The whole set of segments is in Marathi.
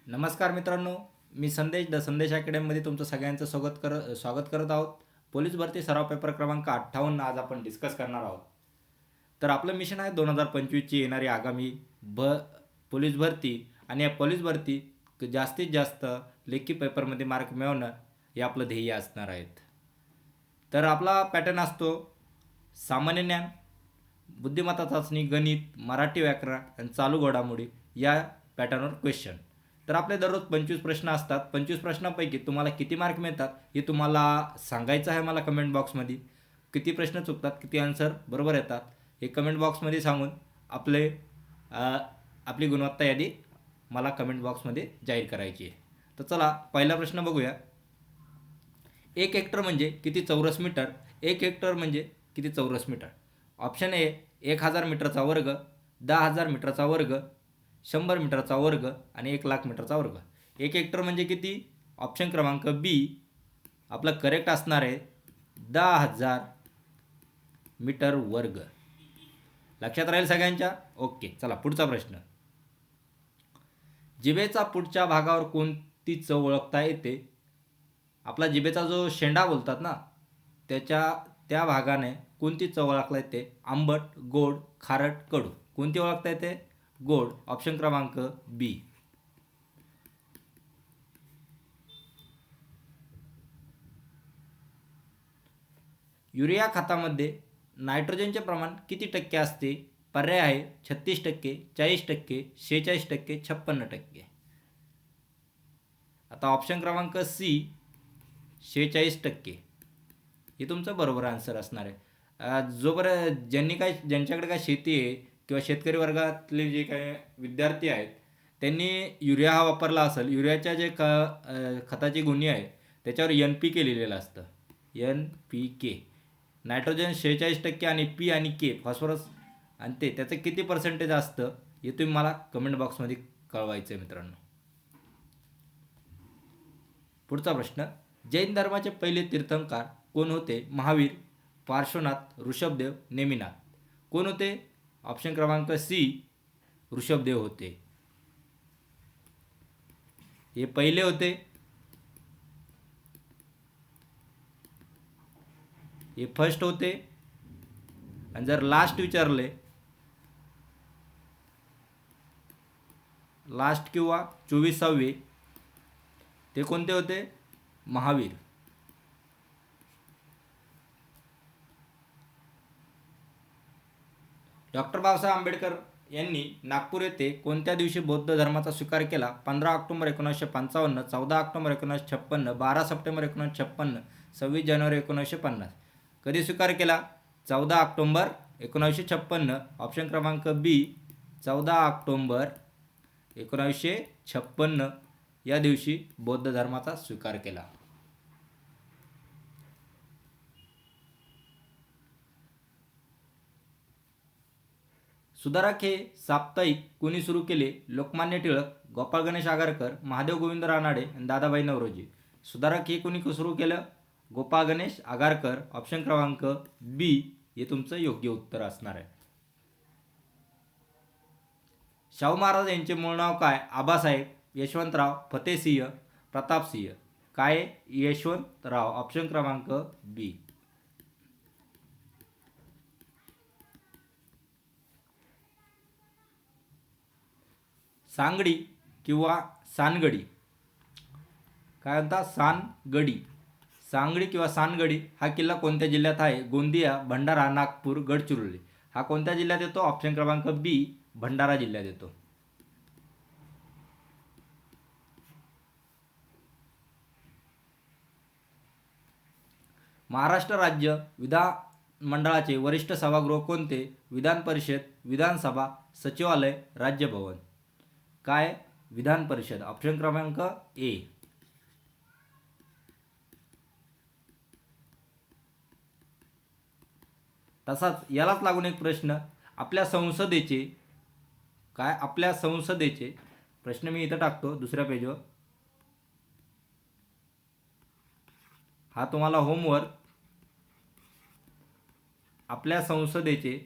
नमस्कार मित्रांनो, मी संदेश द संदेश अकॅडमीमध्ये तुमचं सगळ्यांचं स्वागत करत आहोत. पोलीस भरती सराव पेपर क्रमांक 58 आज आपण डिस्कस करणार आहोत. तर आपलं मिशन आहे 2025ची येणारी आगामी पोलीस भरती आणि या पोलीस भरती जास्तीत जास्त लेखी पेपरमध्ये मार्क मिळवणं हे आपलं ध्येय असणार आहेत. तर आपला पॅटर्न असतो सामान्य ज्ञान, बुद्धिमत्ता चाचणी, गणित, मराठी व्याकरण आणि चालू घडामोडी या पॅटर्नवर क्वेश्चन. तर आपले दररोज 25 प्रश्न असतात. 25 प्रश्नांपैकी तुम्हाला किती मार्क मिळतात हे तुम्हाला सांगायचं आहे मला कमेंट बॉक्समध्ये. किती प्रश्न चुकतात, किती आन्सर बरोबर येतात हे कमेंट बॉक्समध्ये सांगून आपली गुणवत्ता यादी मला कमेंट बॉक्समध्ये जाहीर करायची आहे. तर चला पहिला प्रश्न बघूया. 1 हेक्टर म्हणजे किती चौरस मीटर? 1 हेक्टर म्हणजे किती चौरस मीटर? ऑप्शन ए 1000 मीटरचा वर्ग, 10,000 मीटरचा वर्ग, 100 मीटरचा वर्ग आणि 1,00,000 मीटरचा वर्ग. 1 हेक्टर म्हणजे किती? ऑप्शन क्रमांक बी आपलं करेक्ट असणार आहे 10,000 मीटर वर्ग. लक्षात राहील सगळ्यांच्या? ओके, चला पुढचा प्रश्न. जिभेचा पुढच्या भागावर कोणती चव ओळखता येते? आपला जिभेचा जो शेंडा बोलतात ना, त्या भागाने कोणती चव ओळखता येते? आंबट, गोड, खारट, कडू. कोणती ओळखता येते? गोड. ऑप्शन क्रमांक बी. युरिया खतामध्ये नायट्रोजनचे प्रमाण किती टक्के असते? पर्याय आहे 36%, 40%, 46%, 56%. आता ऑप्शन क्रमांक सी 46% हे तुमचं बरोबर आन्सर असणार आहे. ज्यांच्याकडे काय शेती आहे किंवा शेतकरी वर्गातले जे काही विद्यार्थी आहेत त्यांनी युरिया हा वापरला असेल. युरियाच्या जे खताची गुणी आहे त्याच्यावर NPK लिहिलेलं असतं. NPK नायट्रोजन 46% आणि P आणि K फॉस्फरस आणि त्याचं किती पर्सेंटेज असतं हे तुम्ही मला कमेंट बॉक्समध्ये कळवायचं आहे मित्रांनो. पुढचा प्रश्न. जैन धर्माचे पहिले तीर्थंकर कोण होते? महावीर, पार्श्वनाथ, ऋषभदेव, नेमिनाथ. कोण होते? ऑप्शन क्रमांक सी ऋषभदेव होते. हे पहिले होते. हे फर्स्ट होते. आणि जर लास्ट विचारले, लास्ट किंवा 24वे ते कोणते होते? महावीर. डॉक्टर बाबासाहेब आंबेडकर यांनी नागपूर येथे कोणत्या दिवशी बौद्ध धर्माचा स्वीकार केला? 15 ऑक्टोबर 1955, 14 ऑक्टोबर 1956, 12 सप्टेंबर 1956, 26 जानेवारी 1950. कधी स्वीकार केला? 14 ऑक्टोबर 1956. ऑप्शन क्रमांक बी 14 ऑक्टोबर 1956 या दिवशी बौद्ध धर्माचा स्वीकार केला. सुधारक हे साप्ताहिक कोणी सुरू केले? लोकमान्य टिळक, गोपाळ गणेश आगरकर, महादेव गोविंद रानडे आणि दादाभाई नौरोजी. सुधारक हे कोणी सुरू केलं? गोपाळ गणेश आगरकर. ऑप्शन क्रमांक बी हे तुमचं योग्य उत्तर असणार आहे. शाहू महाराज यांचे मूळ नाव काय? आबासाहेब, यशवंतराव, फतेसिंह, प्रतापसिंह. काय? यशवंतराव. ऑप्शन क्रमांक बी. सांगडी किंवा सानगडी काय म्हणतात? सानगडी. सांगडी किंवा सानगडी हा किल्ला कोणत्या जिल्ह्यात आहे? गोंदिया, भंडारा, नागपूर, गडचिरोली. हा कोणत्या जिल्ह्यात येतो? ऑप्शन क्रमांक बी भंडारा जिल्ह्यात येतो. महाराष्ट्र राज्य विधानमंडळाचे वरिष्ठ सभागृह कोणते? विधान परिषद, विधानसभा, सचिवालय, राज्यभवन. काय? विधान परिषद. ऑप्शन क्रमांक ए. तसाच यालाच लागून एक प्रश्न. आपल्या संसदेचे प्रश्न मी इथं टाकतो दुसऱ्या पेजवर. हा तुम्हाला होमवर्क. आपल्या संसदेचे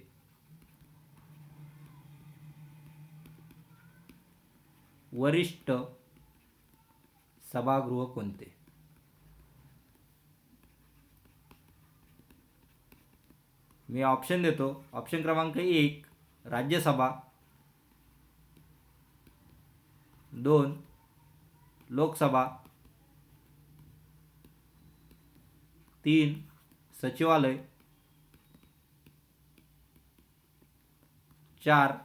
वरिष्ठ सभागृह कोणते? मी ऑप्शन देतो. ऑप्शन क्रमांक 1 राज्यसभा, 2 लोकसभा, 3 सचिवालय, 4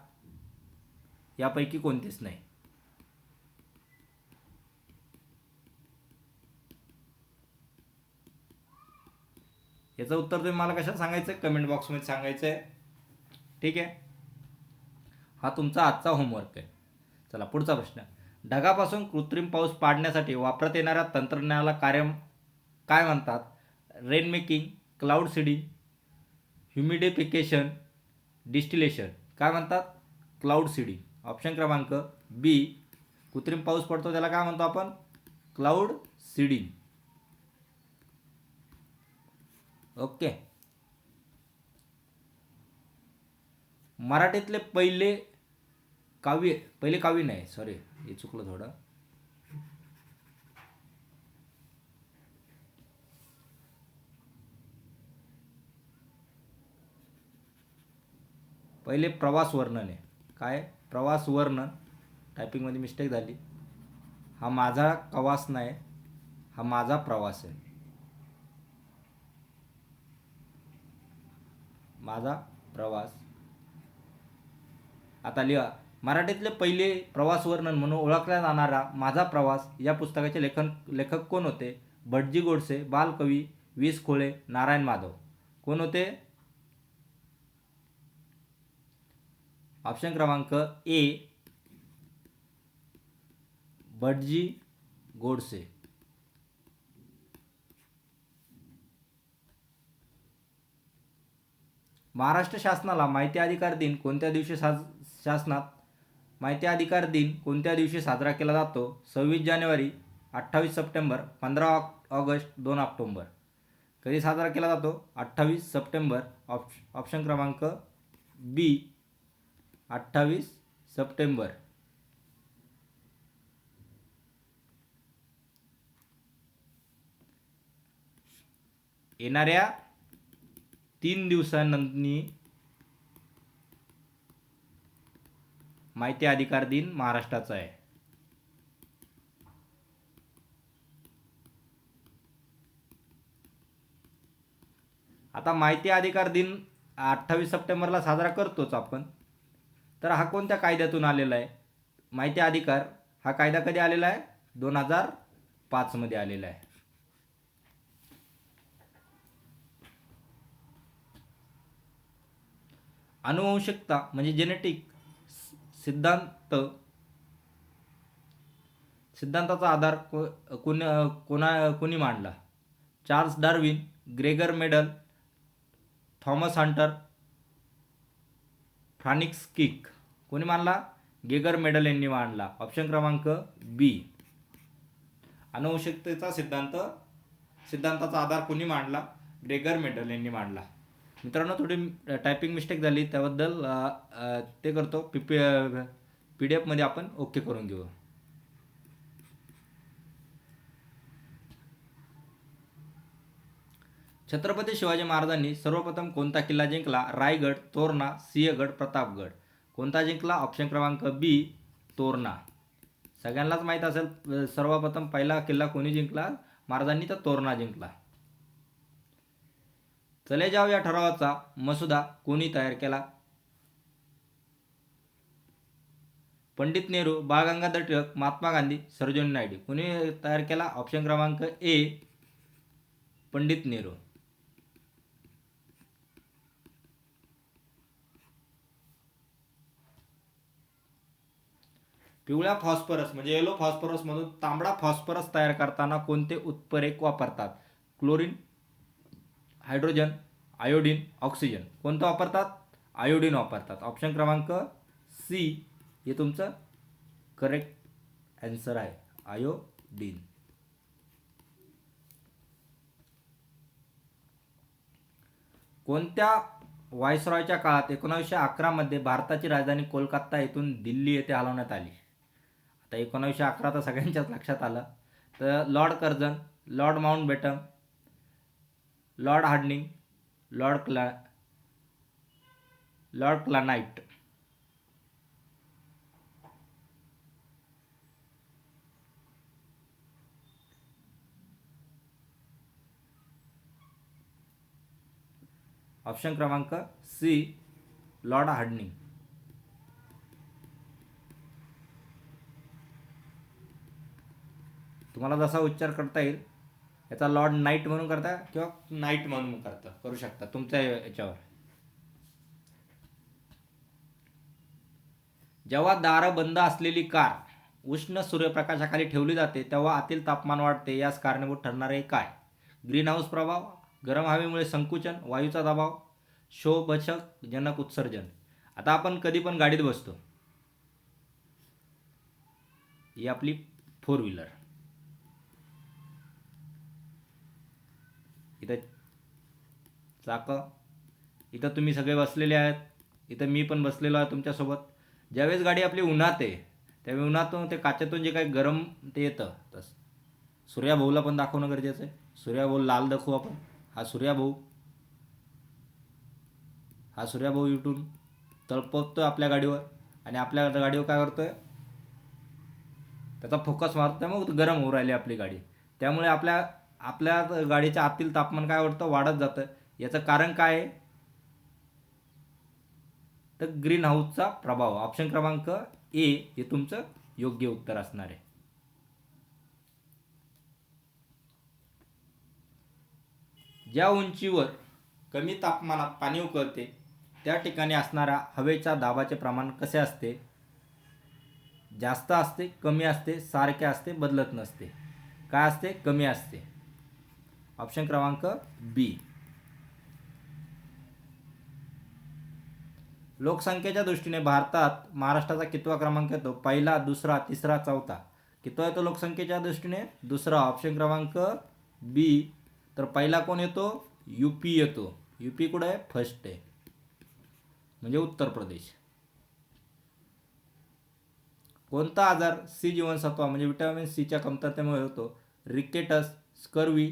यापैकी कोणतेच नाही. याचं उत्तर तुम्ही मला कशात सांगायचं आहे? कमेंट बॉक्समध्ये सांगायचं आहे. ठीक आहे, हा तुमचा आजचा होमवर्क आहे. चला पुढचा प्रश्न. ढगापासून कृत्रिम पाऊस पाडण्यासाठी वापरण्यात येणाऱ्या तंत्रज्ञानाला काय म्हणतात? Rain making, cloud seeding, humidification, distillation. काय म्हणतात? Cloud seeding. ऑप्शन क्रमांक बी कृत्रिम पाऊस पडतो त्याला काय म्हणतो आपण? Cloud seeding. ओके. मराठीतले पहिले काव्य नाही, सॉरी हे चुकलं थोडं. पहिले प्रवास वर्णन आहे. काय? प्रवास वर्णन. टायपिंगमध्ये मिस्टेक झाली. हा माझा प्रवास नाही, हा माझा प्रवास आहे. माझा प्रवास. आता लिहा. मराठीतले पहिले प्रवास वर्णन म्हणून ओळखला जाणारा माझा प्रवास या पुस्तकाचे लेखक कोण होते? भटजी गोडसे, बालकवी वीस खोळे, नारायण माधव. कोण होते? ऑप्शन क्रमांक ए भटजी गोडसे. महाराष्ट्र शासनाला माहिती अधिकार दिन कोणत्या दिवशी माहिती अधिकार दिन कोणत्या दिवशी साजरा केला जातो? 26 जानेवारी, 28 सप्टेंबर, 15 ऑगस्ट, 2 ऑक्टोबर. कधी साजरा केला जातो? 28 सप्टेंबर. ऑप्शन क्रमांक बी 28 सप्टेंबर. येणाऱ्या 3 दिवसांनी माहिती अधिकार दिन महाराष्ट्राचा आहे. आता माहिती अधिकार दिन 28 सप्टेंबरला साजरा करतोच आपण. तर हा कोणत्या कायद्यातून आलेला आहे? माहिती अधिकार हा कायदा कधी आलेला आहे? 2005 मध्ये आलेला आहे. अनुवंशिकता म्हणजे जेनेटिक सिद्धांताचा आधार कोणी मांडला? Charles Darwin, Gregor Mendel, Thomas Hunter, Francis crick. कोणी मांडला? ग्रेगर मेंडल यांनी मांडला. ऑप्शन क्रमांक बी. अनुवंशिकतेचा सिद्धांताचा आधार कोणी मांडला? ग्रेगर मेंडल यांनी मांडला. मित्रांनो, थोडी टायपिंग मिस्टेक झाली, त्याबद्दल ते करतो. PDF मध्ये आपण ओके करून घेऊ. छत्रपती शिवाजी महाराजांनी सर्वप्रथम कोणता किल्ला जिंकला? रायगड, तोरणा, सिंहगड, प्रतापगड. कोणता जिंकला? ऑप्शन क्रमांक बी तोरणा. सगळ्यांनाच माहीत असेल सर्वप्रथम पहिला किल्ला कोणी जिंकला महाराजांनी? तर तोरणा जिंकला. चले जाव या ठरावाचा मसुदा कोणी तयार केला? पंडित नेहरू, बाळ गंगाधर टिळक, महात्मा गांधी, सरोजिनी नायडू. कोणी तयार केला? ऑप्शन क्रमांक ए पंडित नेहरू. पिवळ्या फॉस्फरस म्हणजे येलो फॉस्फरस मधून तांबडा फॉस्फरस तयार करताना कोणते उत्प्रेरक वापरतात? Chlorine, hydrogen, iodine, oxygen. कोणतं वापरतात? आयोडीन वापरतात. ऑप्शन क्रमांक सी हे तुमचं करेक्ट आन्सर आहे, आयोडीन. कोणत्या व्हायसरॉयच्या काळात 1911 मध्ये भारताची राजधानी कोलकाता येथून दिल्ली येथे हलवण्यात आली? आता 1911 तर सगळ्यांच्याच लक्षात आलं. तर Lord Curzon, Lord Mountbatten, Lord Hardinge, Lord क्लानाइट. ऑप्शन क्रमांक सी, लॉर्ड हार्डिंग. तुम्हाला जसा उच्चार करता येईल, याचा लॉर्ड नाईट म्हणून करता किंवा नाईट म्हणून करू शकता तुमच्या याच्यावर. जेव्हा दारं बंद असलेली कार उष्ण सूर्यप्रकाशाखाली ठेवली जाते तेव्हा आतील तापमान वाढते, यास कारणीभूत ठरणारे काय? ग्रीन हाऊस प्रभाव, गरम हवेमुळे संकुचन, वायूचा दबाव, शोभशक जनक उत्सर्जन. आता आपण कधी पण गाडीत बसतो, ही आपली 4 व्हीलर, इथं चाकं, इथं तुम्ही सगळे बसलेले आहेत, इथं मी पण बसलेलो आहे तुमच्यासोबत. ज्यावेळेस गाडी आपली उन्हात आहे त्यावेळी उन्हातून ते काचेतून जे काही गरम ते येतं, तसं सूर्याभाऊला पण दाखवणं गरजेचं आहे. सूर्याभाऊ लाल दाखवू आपण. हा सूर्याभाऊ इथून तळपतोय आपल्या गाडीवर आणि आपल्या गाडीवर काय करतोय, त्याचा फोकस मारतोय, मग गरम होऊ राहिली आपली गाडी. त्यामुळे आपल्या गाडीच्या आतील तापमान काय वाढतं, वाढत जातं. याचं कारण काय आहे, तर ग्रीन हाऊसचा प्रभाव. ऑप्शन क्रमांक ए हे तुमचं योग्य उत्तर असणार आहे. ज्या उंचीवर कमी तापमानात पाणी उकळते त्या ठिकाणी असणाऱ्या हवेच्या दाबाचे प्रमाण कसे असते? जास्त असते, कमी असते, सारखे असते, बदलत नसते. काय असते? कमी असते. ऑप्शन क्रमांक बी. लोकसंख्येच्या दृष्टीने भारतात महाराष्ट्राचा कितवा क्रमांक येतो? पहिला, दुसरा, तिसरा, चौथा. कितवा येतो लोकसंख्येच्या दृष्टीने? दुसरा. ऑप्शन क्रमांक बी. तर पहिला कोण येतो? यूपी येतो. यूपी कुठे आहे? फर्स्ट आहे, म्हणजे उत्तर प्रदेश. कोणता आजार सी जीवनसत्व म्हणजे विटॅमिन सीच्या कमतरतेमुळे होतो? Rickets, scurvy,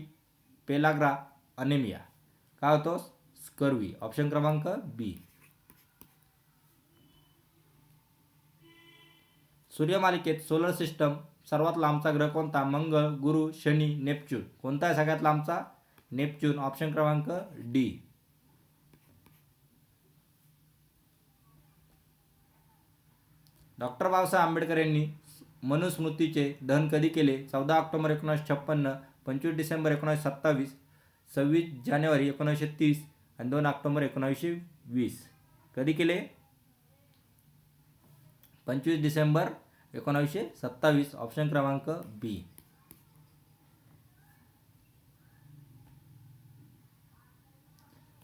pellagra, anaemia. काय होतो? स्कर्वी. ऑप्शन क्रमांक बी. सूर्यमालिकेत सोलर सिस्टम सर्वात लांबचा ग्रह कोणता? मंगळ, गुरु, शनी, नेपच्यून. कोणता आहे सगळ्यात लांबचा? नेपच्यून. ऑप्शन क्रमांक डी. डॉक्टर बाबासाहेब आंबेडकर यांनी मनुस्मृतीचे दहन कधी केले? 14 ऑक्टोबर 1956, 25 डिसेंबर 1927, 26 जानेवारी 1930 आणि 2 ऑक्टोबर 1920. कधी केले? 25 डिसेंबर 1927. ऑप्शन क्रमांक बी.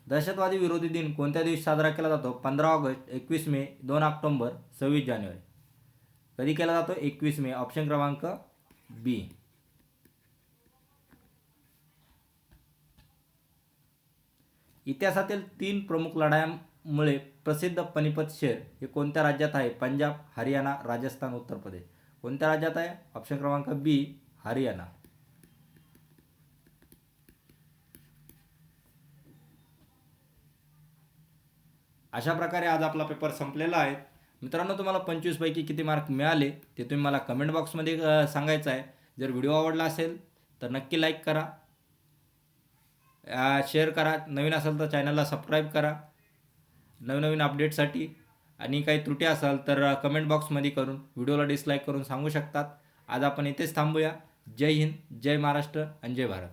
दहशतवादी विरोधी दिन कोणत्या दिवशी साजरा केला जातो? 15 ऑगस्ट, 21 मे, 2 ऑक्टोबर, 26 जानेवारी. कधी केला जातो? 21 मे. ऑप्शन क्रमांक बी. इतिहासातील 3 प्रमुख लढायांमुळे प्रसिद्ध पानिपत शहर हे कोणत्या राज्यात आहे? पंजाब, हरियाणा, राजस्थान, उत्तर प्रदेश. कोणत्या राज्यात आहे? ऑप्शन क्रमांक बी, हरियाणा. अशा प्रकारे आज आपला पेपर संपलेला आहे. मित्रांनो, तुम्हाला 25 पैकी किती मार्क मिळाले ते तुम्ही मला कमेंट बॉक्समध्ये सांगायचं आहे. जर व्हिडिओ आवडला असेल तर नक्की लाईक करा, शेअर करा. नवीन असेल तर चॅनलला सबस्क्राईब करा नवनवीन अपडेटसाठी. आणि काही त्रुटी असेल तर कमेंट बॉक्समध्ये करून व्हिडिओला डिसलाईक करून सांगू शकतात. आज आपण इथेच थांबूया. जय हिंद, जय महाराष्ट्र आणि जय भारत.